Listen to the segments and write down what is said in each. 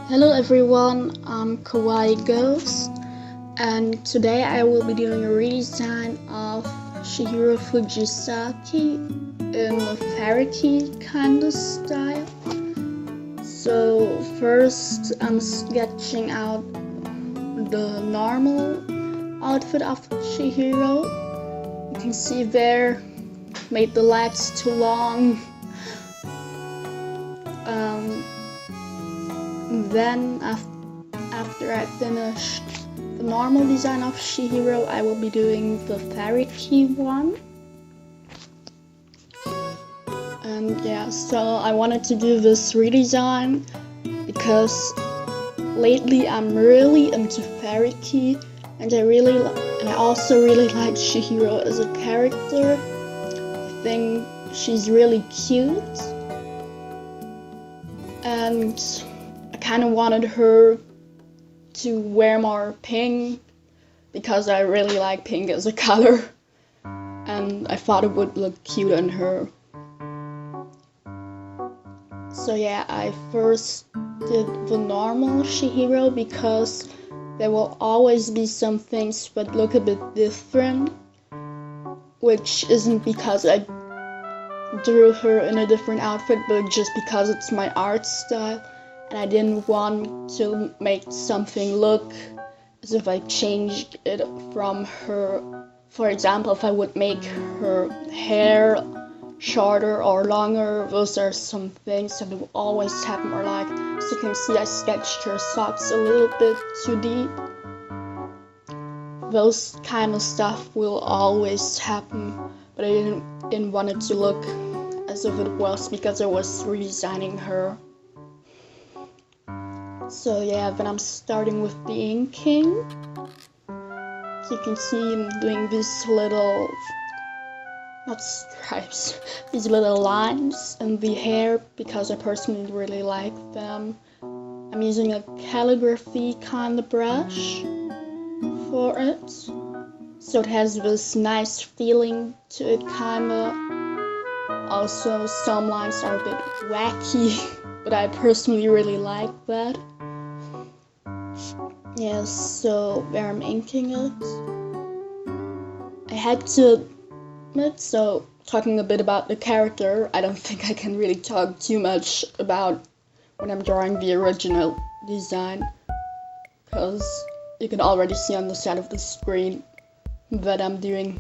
Hello everyone, I'm KEI Ghost, and today I will be doing a redesign of Chihiro Fujisaki in a fairy kind of style. So first I'm sketching out the normal outfit of Chihiro. You can see there, made the legs too long. Then after I finish the normal design of Chihiro, I will be doing the fairy key one. And yeah, so I wanted to do this redesign because lately I'm really into fairy key, and I also really like Chihiro as a character. I think she's really cute, and I kind of wanted her to wear more pink because I really like pink as a color, and I thought it would look cute on her. So yeah, I first did the normal Chihiro because there will always be some things that look a bit different, which isn't because I drew her in a different outfit, but just because it's my art style. And I didn't want to make something look as if I changed it from her. For example, if I would make her hair shorter or longer, those are some things that will always happen. Or like, as you can see, I sketched her socks a little bit too deep. Those kind of stuff will always happen, but I didn't want it to look as if it was because I was redesigning her. So yeah, then I'm starting with the inking. So you can see I'm doing these little, not stripes, these little lines in the hair because I personally really like them. I'm using a calligraphy kind of brush for it, so it has this nice feeling to it kinda. Also, some lines are a bit wacky, but I personally really like that. Yes, so where I'm inking it, I had to admit, so talking a bit about the character, I don't think I can really talk too much about when I'm drawing the original design, because you can already see on the side of the screen that I'm doing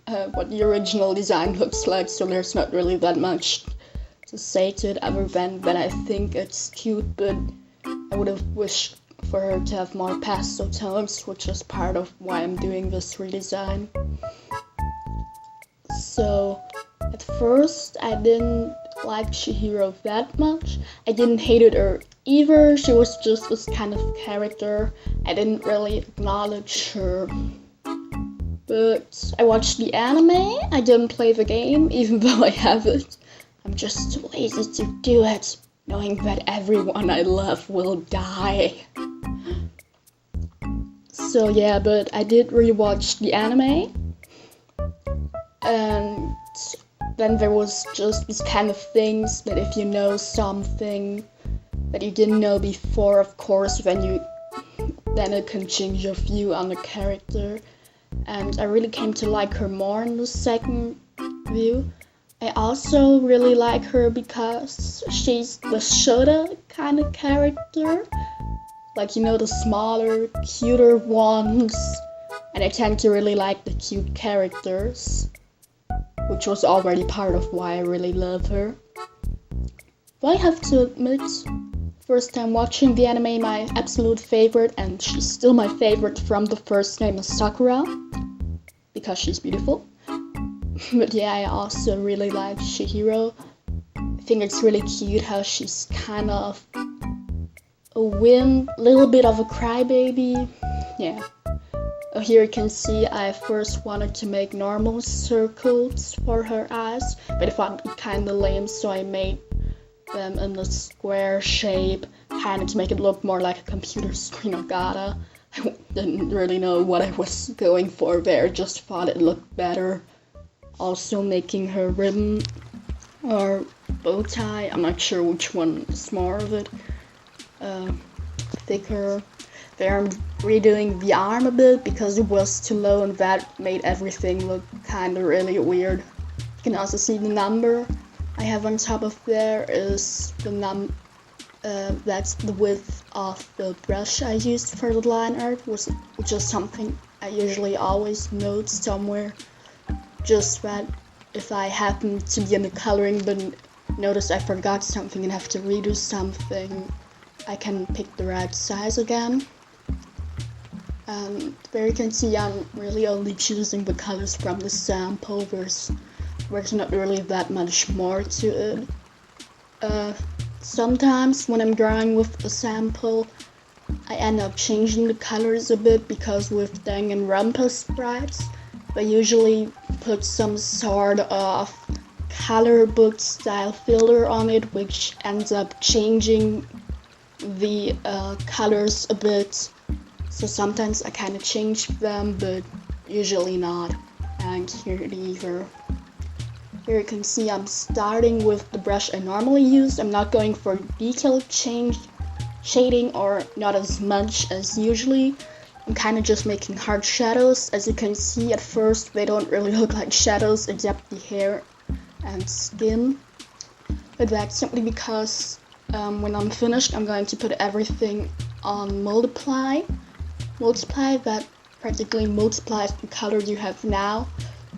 what the original design looks like, so there's not really that much to say to it other than that I think it's cute, but I would have wished for her to have more pastel tones, which is part of why I'm doing this redesign. So at first I didn't like Chihiro that much. I didn't hate her either. She was just this kind of character. I didn't really acknowledge her. But I watched the anime. I didn't play the game, even though I have it. I'm just too lazy to do it, knowing that everyone I love will die. So yeah, but I did rewatch the anime, and then there was just these kind of things that if you know something that you didn't know before, of course, then it can change your view on the character. And I really came to like her more in the second view. I also really like her because she's the Shota kind of character. Like, you know, the smaller, cuter ones. And I tend to really like the cute characters, which was already part of why I really love her. But I have to admit, first time watching the anime, my absolute favorite, and she's still my favorite from the first name, is Sakura, because she's beautiful. But yeah, I also really like Chihiro. I think it's really cute how she's kind of a little bit of a crybaby. Yeah. Oh, here you can see I first wanted to make normal circles for her eyes, but I thought it kind of lame, so I made them in a square shape, kind of to make it look more like a computer screen. I didn't really know what I was going for there, just thought it looked better. Also making her ribbon or bow tie, I'm not sure which one is more of it, thicker. There I'm redoing the arm a bit because it was too low and that made everything look kinda really weird. You can also see the number I have on top of there is the that's the width of the brush I used for the line art, which is something I usually always note somewhere. Just that if I happen to be in the coloring but notice I forgot something and have to redo something, I can pick the right size again. And there you can see I'm really only choosing the colors from the sample. There's not really that much more to it. Sometimes when I'm drawing with a sample, I end up changing the colors a bit because with Danganronpa sprites, they usually put some sort of color book style filler on it, which ends up changing the colors a bit. So sometimes I kind of change them, but usually not. And here either. Here you can see I'm starting with the brush I normally use. I'm not going for detailed shading or not as much as usually. I'm kind of just making hard shadows. As you can see, at first they don't really look like shadows except the hair and skin. But that's simply because when I'm finished, I'm going to put everything on multiply. Multiply that practically multiplies the color you have now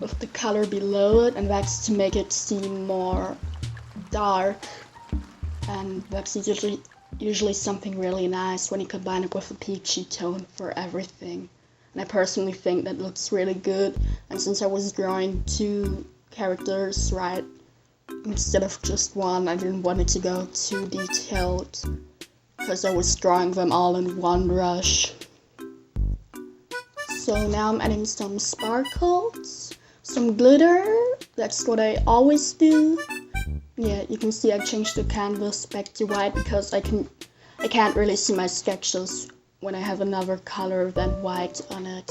with the color below it, and that's to make it seem more dark. And that's usually something really nice when you combine it with a peachy tone for everything. And I personally think that looks really good. And since I was drawing 2 characters, right, instead of just one, I didn't want it to go too detailed because I was drawing them all in one brush. So now I'm adding some sparkles, some glitter. That's what I always do. Yeah, you can see I changed the canvas back to white because I can't really see my sketches when I have another color than white on it.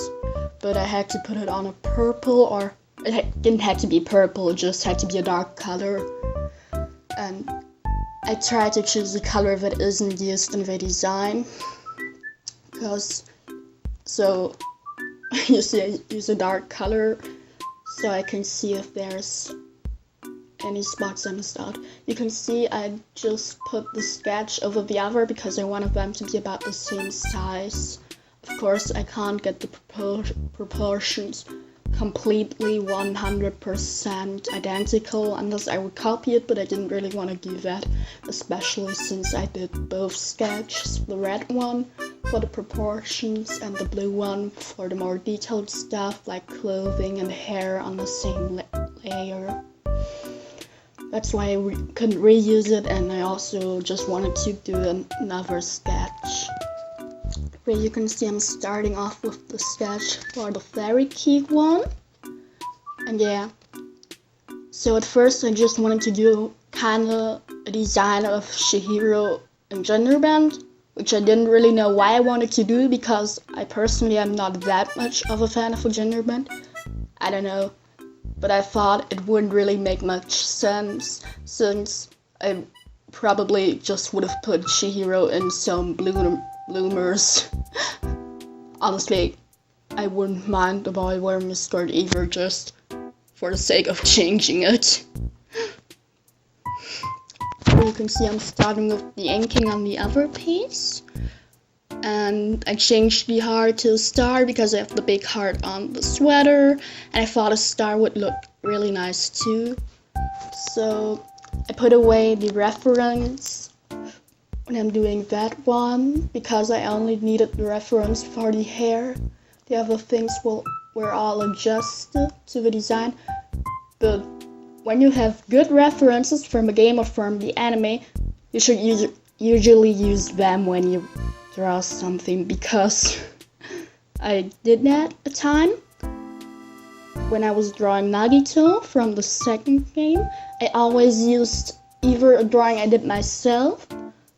But I had to put it on a purple, or it didn't have to be purple, it just had to be a dark color. And I try to choose a color that isn't used in Redesign, because you see I use a dark color so I can see if there's any spots I missed out. You can see I just put the sketch over the other because I wanted them to be about the same size. Of course, I can't get the proportions completely 100% identical unless I would copy it, but I didn't really want to do that, especially since I did both sketches, the red one for the proportions and the blue one for the more detailed stuff like clothing and hair on the same layer. That's why I couldn't reuse it, and I also just wanted to do another sketch. Here you can see I'm starting off with the sketch for the fairy key one. And yeah, so at first I just wanted to do kinda a design of Chihiro in gender band, which I didn't really know why I wanted to do because I personally am not that much of a fan of a gender band. I don't know, but I thought it wouldn't really make much sense since I probably just would have put Chihiro in some bloomers. Honestly, I wouldn't mind the boy wearing a skirt either, just for the sake of changing it. Here you can see I'm starting with the inking on the other piece. And I changed the heart to a star because I have the big heart on the sweater, and I thought a star would look really nice too. So I put away the reference when I'm doing that one because I only needed the reference for the hair. The other things were all adjusted to the design. But when you have good references from a game or from the anime, you should usually use them when you draw something, because I did that a time when I was drawing Nagito from the second game. I always used either a drawing I did myself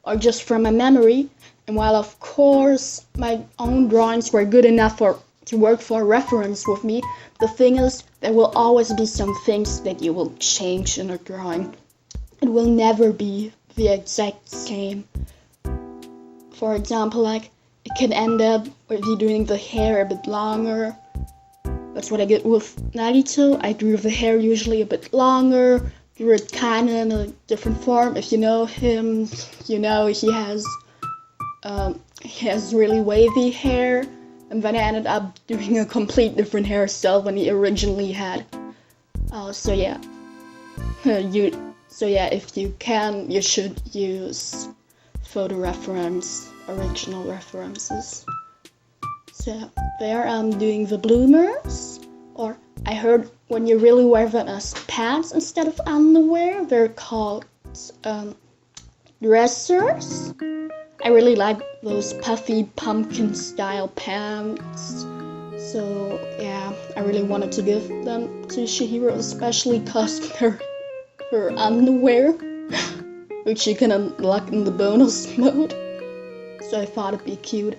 or just from my memory, and while of course my own drawings were good enough to work for reference with me, the thing is there will always be some things that you will change in a drawing. It will never be the exact same. For example, like, it can end up with you doing the hair a bit longer. That's what I did with Nagito. I drew the hair usually a bit longer, drew it kinda in a different form. If you know him, you know he has really wavy hair. And then I ended up doing a complete different hairstyle than he originally had. So yeah. If you can, you should use photo reference, original references. So there I'm doing the bloomers, or I heard when you really wear them as pants instead of underwear, they're called dressers. I really like those puffy pumpkin style pants. So yeah, I really wanted to give them to Chihiro, especially cause they're her underwear, which you can unlock in the bonus mode. So I thought it'd be cute.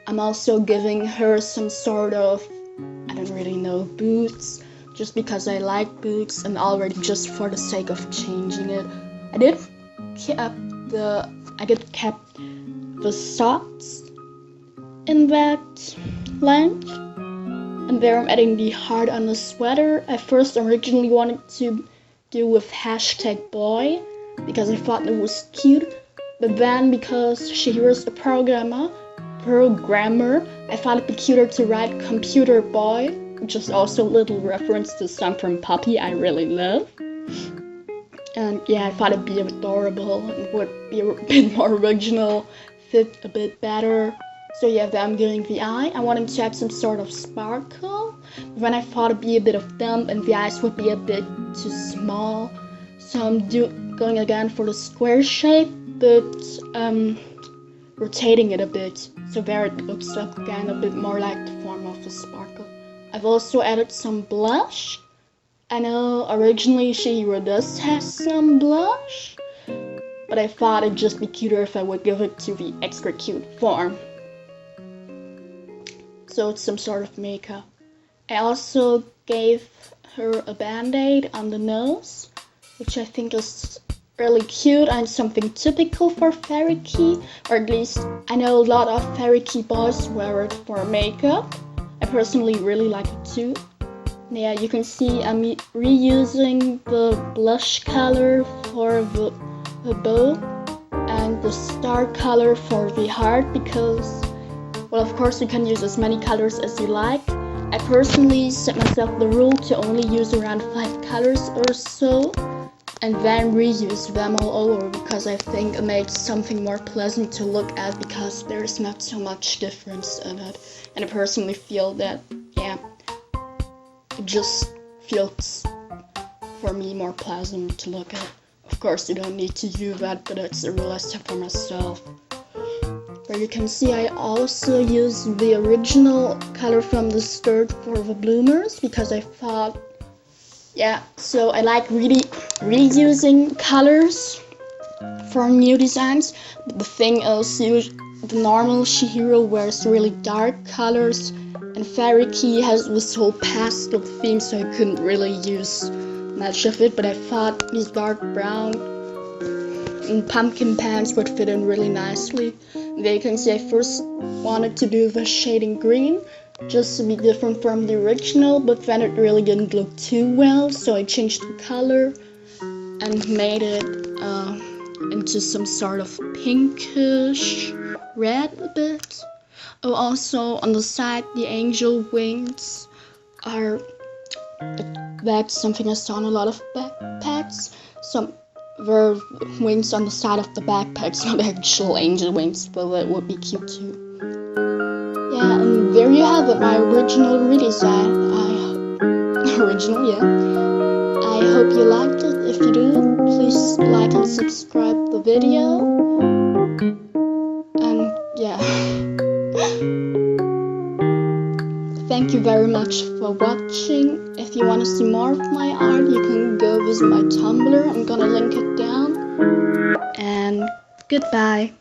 I'm also giving her some sort of, I don't really know, boots, just because I like boots and already just for the sake of changing it. I did kept the socks in that length, and there I'm adding the heart on the sweater. I first originally wanted to do with #boy because I thought it was cute, but then because Chihiro's a programmer, I thought it'd be cuter to write computer boy, which is also a little reference to some from Puppy I really love. And yeah, I thought it'd be adorable and would be a bit more original, fit a bit better. So yeah, then I'm doing the eye. I wanted to add some sort of sparkle. Then I thought it'd be a bit of dump and the eyes would be a bit too small. So I'm going again for the square shape, but rotating it a bit. So there it looks again a bit more like the form of a sparkle. I've also added some blush. I know originally Chihiro does have some blush, but I thought it'd just be cuter if I would give it to the extra cute form. So it's some sort of makeup. I also gave her a band-aid on the nose, which I think is really cute and something typical for Fairy Key, or at least I know a lot of Fairy Key boys wear it for makeup. I personally really like it too. Yeah, you can see I'm reusing the blush color for the bow and the star color for the heart because, well, of course you can use as many colors as you like. I personally set myself the rule to only use around 5 colors or so and then reuse them all over because I think it makes something more pleasant to look at because there's not so much difference in it. And I personally feel that, yeah, it just feels for me more pleasant to look at. Of course you don't need to do that, but it's a real step for myself. Where you can see I also used the original color from the skirt for the bloomers because I thought, yeah, so I like really reusing colors for new designs. But the thing is, the normal Chihiro wears really dark colors and Fairy Key has this whole pastel theme, so I couldn't really use much of it, but I thought these dark brown and pumpkin pants would fit in really nicely. There you can see I first wanted to do the shading green just to be different from the original, but then it really didn't look too well, so I changed the color and made it into some sort of pinkish red a bit. Oh, also on the side the angel wings are, that's something I saw on a lot of backpacks. Some were wings on the side of the backpacks, not actual angel wings, but that would be cute too. Yeah, and there you have it, my original redesign. I hope you liked it. If you do, please like and subscribe the video. And yeah. Thank you very much for watching. If you want to see more of my art, you can go visit my Tumblr. I'm gonna link it down. And goodbye.